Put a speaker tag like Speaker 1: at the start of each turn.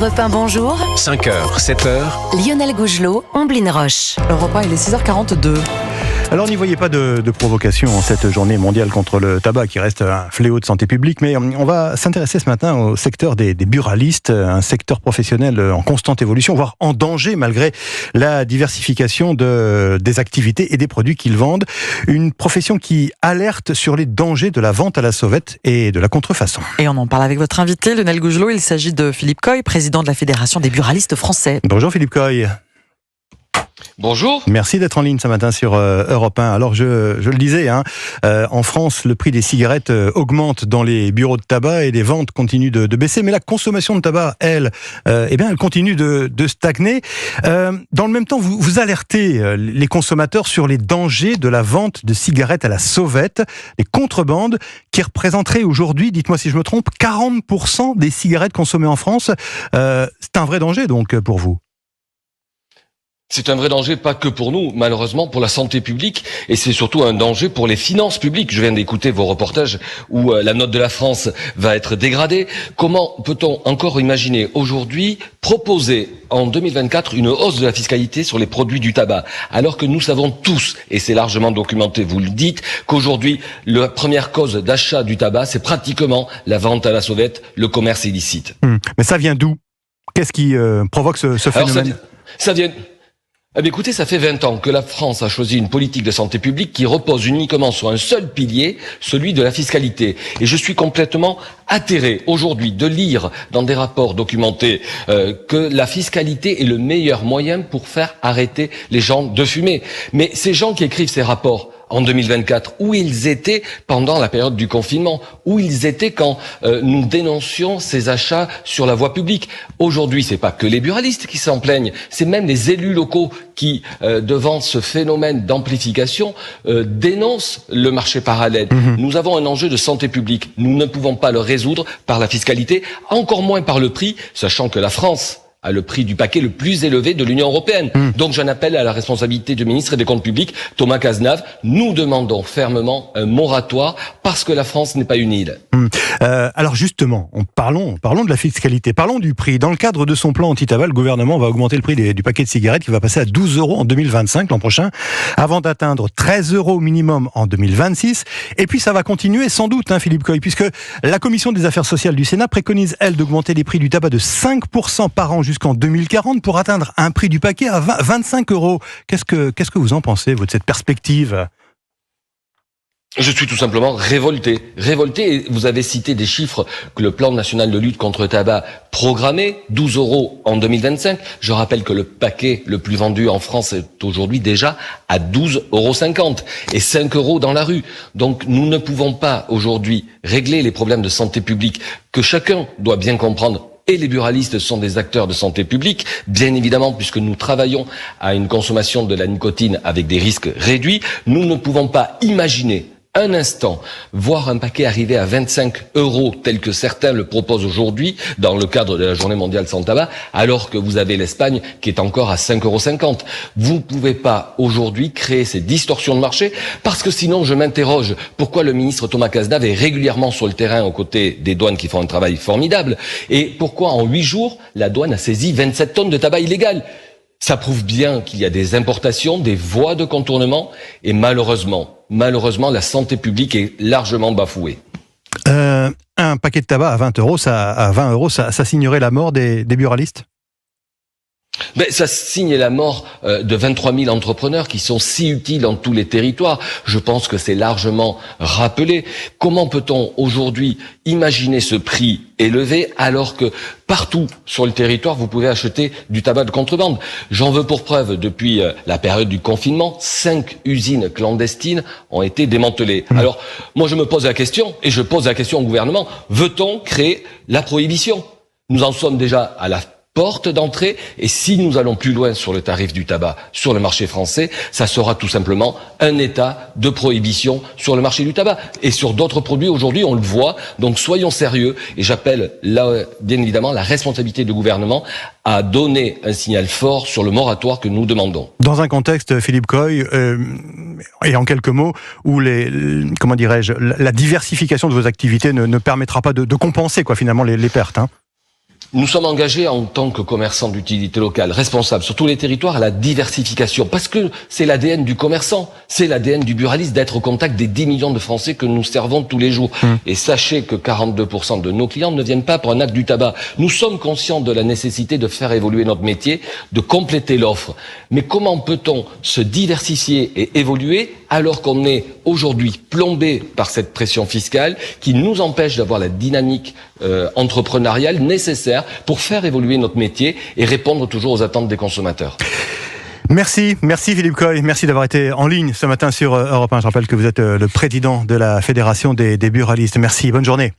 Speaker 1: Europe 1, bonjour.
Speaker 2: 5h, 7h.
Speaker 1: Lionel Gougelot, Omblin Roche.
Speaker 3: Europe 1, il est 6h42.
Speaker 4: Alors n'y voyez pas de provocation en cette journée mondiale contre le tabac qui reste un fléau de santé publique, mais on va s'intéresser ce matin au secteur des buralistes, un secteur professionnel en constante évolution, voire en danger malgré la diversification des activités et des produits qu'ils vendent. Une profession qui alerte sur les dangers de la vente à la sauvette et de la contrefaçon.
Speaker 3: Et on en parle avec votre invité, Lionel Gougelot. Il s'agit de Philippe Coy, président de la Fédération des buralistes français.
Speaker 4: Bonjour Philippe Coy.
Speaker 5: Bonjour.
Speaker 4: Merci d'être en ligne ce matin sur Europe 1. Alors je le disais, en France, le prix des cigarettes augmente dans les bureaux de tabac et les ventes continuent de baisser, mais la consommation de tabac, elle continue de stagner. Dans le même temps, vous alertez les consommateurs sur les dangers de la vente de cigarettes à la sauvette, les contrebandes qui représenteraient aujourd'hui, dites-moi si je me trompe, 40% des cigarettes consommées en France. C'est un vrai danger donc pour vous?
Speaker 5: C'est un vrai danger, pas que pour nous, malheureusement, pour la santé publique, et c'est surtout un danger pour les finances publiques. Je viens d'écouter vos reportages où la note de la France va être dégradée. Comment peut-on encore imaginer aujourd'hui proposer en 2024 une hausse de la fiscalité sur les produits du tabac, alors que nous savons tous, et c'est largement documenté, vous le dites, qu'aujourd'hui, la première cause d'achat du tabac, c'est pratiquement la vente à la sauvette, le commerce illicite.
Speaker 4: Mais ça vient d'où? Qu'est-ce qui provoque ce phénomène?
Speaker 5: Alors ça vient... Eh bien, écoutez, ça fait 20 ans que la France a choisi une politique de santé publique qui repose uniquement sur un seul pilier, celui de la fiscalité. Et je suis complètement atterré aujourd'hui de lire dans des rapports documentés que la fiscalité est le meilleur moyen pour faire arrêter les gens de fumer. Mais ces gens qui écrivent ces rapports en 2024, où ils étaient pendant la période du confinement, où ils étaient quand nous dénoncions ces achats sur la voie publique. Aujourd'hui, c'est pas que les buralistes qui s'en plaignent, c'est même les élus locaux qui, devant ce phénomène d'amplification, dénoncent le marché parallèle. Nous avons un enjeu de santé publique. Nous ne pouvons pas le résoudre par la fiscalité, encore moins par le prix, sachant que la France à le prix du paquet le plus élevé de l'Union européenne. Donc j'en appelle à la responsabilité du ministre des Comptes publics, Thomas Cazenave. Nous demandons fermement un moratoire parce que la France n'est pas une île.
Speaker 4: Alors justement, parlons de la fiscalité, parlons du prix. Dans le cadre de son plan anti-tabac, le gouvernement va augmenter le prix du paquet de cigarettes qui va passer à 12 € en 2025, l'an prochain, avant d'atteindre 13 € minimum en 2026. Et puis ça va continuer sans doute, Philippe Coy, puisque la Commission des affaires sociales du Sénat préconise, elle, d'augmenter les prix du tabac de 5% par an jusqu'en 2040 pour atteindre un prix du paquet à 25 €. Qu'est-ce que vous en pensez, vous, de cette perspective ?
Speaker 5: Je suis tout simplement révolté. Et vous avez cité des chiffres que le plan national de lutte contre le tabac programmé, 12 € en 2025. Je rappelle que le paquet le plus vendu en France est aujourd'hui déjà à 12,50 € et 5 € dans la rue. Donc nous ne pouvons pas aujourd'hui régler les problèmes de santé publique que chacun doit bien comprendre. Et les buralistes sont des acteurs de santé publique, bien évidemment, puisque nous travaillons à une consommation de la nicotine avec des risques réduits. Nous ne pouvons pas imaginer un instant voir un paquet arriver à 25 € tel que certains le proposent aujourd'hui dans le cadre de la journée mondiale sans tabac, alors que vous avez l'Espagne qui est encore à 5,50 €. Vous ne pouvez pas aujourd'hui créer ces distorsions de marché, parce que sinon je m'interroge pourquoi le ministre Thomas Cazenave est régulièrement sur le terrain aux côtés des douanes qui font un travail formidable, et pourquoi en 8 jours la douane a saisi 27 tonnes de tabac illégal. Ça prouve bien qu'il y a des importations, des voies de contournement, et malheureusement, la santé publique est largement bafouée.
Speaker 4: Un paquet de tabac à 20 €, ça signerait la mort des buralistes ?
Speaker 5: Ça signe la mort de 23 000 entrepreneurs qui sont si utiles dans tous les territoires. Je pense que c'est largement rappelé. Comment peut-on aujourd'hui imaginer ce prix élevé alors que partout sur le territoire vous pouvez acheter du tabac de contrebande? J'en veux pour preuve, depuis la période du confinement, 5 usines clandestines ont été démantelées. Alors moi je me pose la question, et je pose la question au gouvernement, veut-on créer la prohibition? Nous en sommes déjà à la porte d'entrée, et si nous allons plus loin sur le tarif du tabac sur le marché français, ça sera tout simplement un état de prohibition sur le marché du tabac et sur d'autres produits. Aujourd'hui, on le voit, donc soyons sérieux, et j'appelle là, bien évidemment, la responsabilité du gouvernement à donner un signal fort sur le moratoire que nous demandons.
Speaker 4: Dans un contexte, Philippe Coy, et en quelques mots, où la diversification de vos activités ne permettra pas de compenser finalement les pertes.
Speaker 5: Nous sommes engagés en tant que commerçants d'utilité locale, responsables sur tous les territoires à la diversification, parce que c'est l'ADN du commerçant, c'est l'ADN du buraliste d'être au contact des 10 millions de Français que nous servons tous les jours. Et sachez que 42% de nos clients ne viennent pas pour un acte du tabac. Nous sommes conscients de la nécessité de faire évoluer notre métier, de compléter l'offre. Mais comment peut-on se diversifier et évoluer alors qu'on est aujourd'hui plombé par cette pression fiscale qui nous empêche d'avoir la dynamique entrepreneuriale nécessaire pour faire évoluer notre métier et répondre toujours aux attentes des consommateurs.
Speaker 4: Merci Philippe Coy, merci d'avoir été en ligne ce matin sur Europe 1. Je rappelle que vous êtes le président de la Fédération des buralistes. Merci, bonne journée.